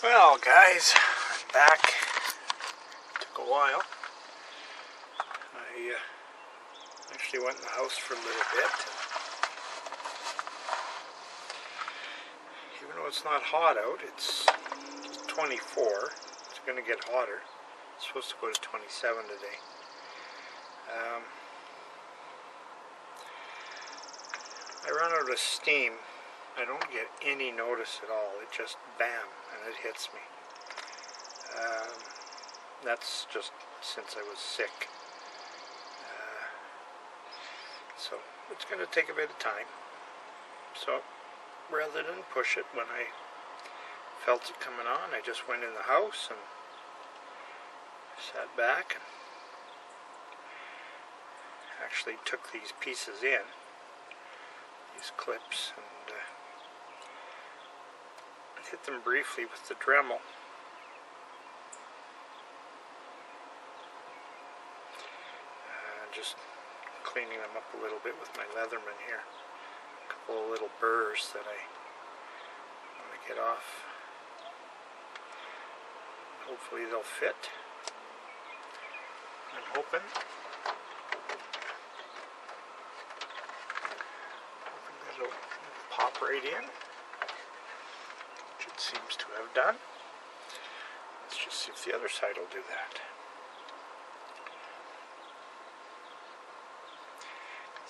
Well, guys, I'm back. Took a while. I actually went in the house for a little bit. Even though it's not hot out, it's 24. It's going to get hotter. It's supposed to go to 27 today. I run out of steam. I don't get any notice at all. It just bam, and it hits me. That's just since I was sick. So it's going to take a bit of time. So rather than push it when I felt it coming on, I just went in the house and sat back and actually took these pieces in, these clips, and hit them briefly with the Dremel. Just cleaning them up a little bit with my Leatherman here. A couple of little burrs that I want to get off. Hopefully they'll fit. I'm hoping. That it'll pop right in. Which it seems to have done. Let's just see if the other side will do that.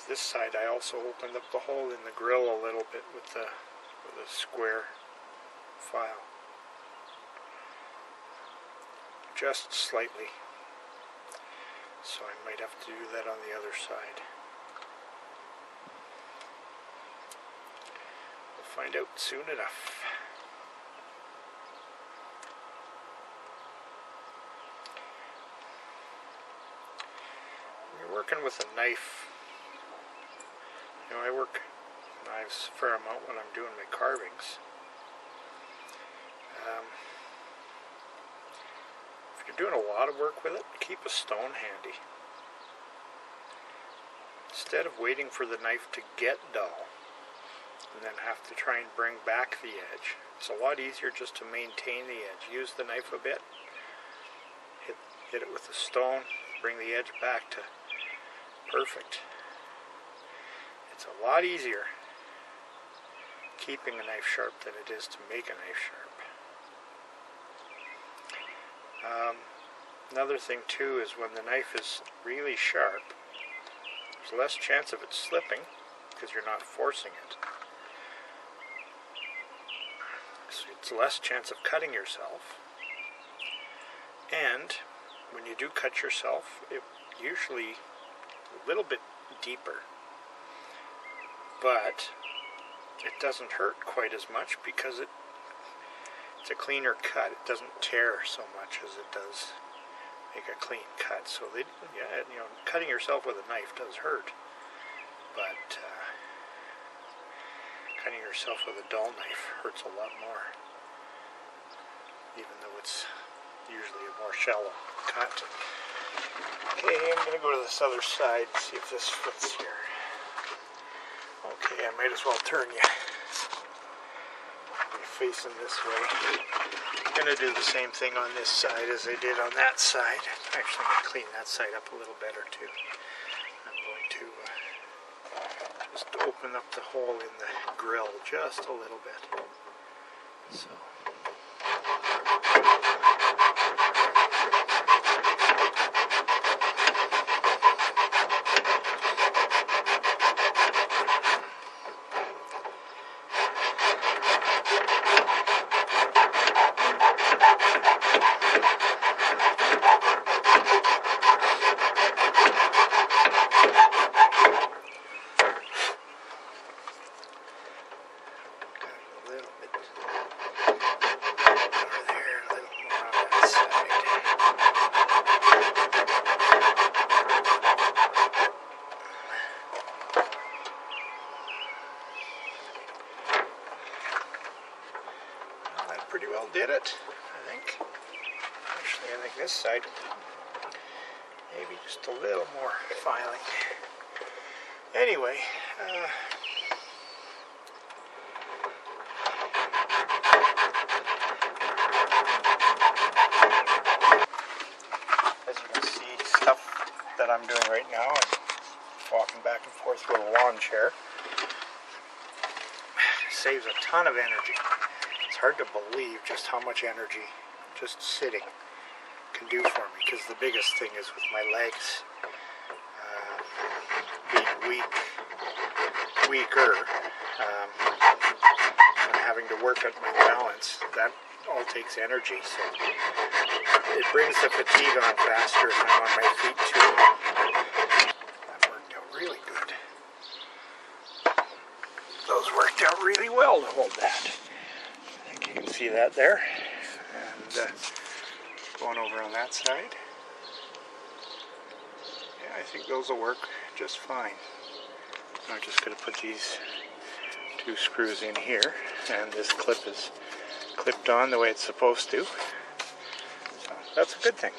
This side I also opened up the hole in the grill a little bit with a square file. Just slightly. So I might have to do that on the other side. We'll find out soon enough. We're working with a knife. You know, I work knives a fair amount when I'm doing my carvings. If you're doing a lot of work with it, keep a stone handy. Instead of waiting for the knife to get dull and then have to try and bring back the edge, it's a lot easier just to maintain the edge. Use the knife a bit, hit it with a stone, bring the edge back to perfect. It's a lot easier keeping a knife sharp than it is to make a knife sharp. Another thing too is when the knife is really sharp, there's less chance of it slipping because you're not forcing it. So it's less chance of cutting yourself. And when you do cut yourself, it usually a little bit deeper. But it doesn't hurt quite as much because it's a cleaner cut. It doesn't tear so much as it does make a clean cut. So cutting yourself with a knife does hurt, but cutting yourself with a dull knife hurts a lot more, even though it's usually a more shallow cut. Okay, I'm going to go to this other side and see if this fits here. Okay, I might as well turn you. You're facing this way. I'm going to do the same thing on this side as I did on that side. Actually, I'm going to clean that side up a little better too. I'm going to just open up the hole in the grill just a little bit. So. Pretty well did it, I think. Actually, I think this side, maybe just a little more filing. Anyway, I'm doing right now. I'm walking back and forth with a lawn chair. Saves a ton of energy. It's hard to believe just how much energy just sitting can do for me, because the biggest thing is with my legs being weaker, and having to work at my balance. That all takes energy, so it brings the fatigue on faster if I'm on my feet too. That worked out really good. Those worked out really well to hold that. I think you can see that there. And going over on that side. Yeah, I think those will work just fine. I'm just going to put these 2 screws in here, and this clip is clipped on the way it's supposed to. So that's a good thing.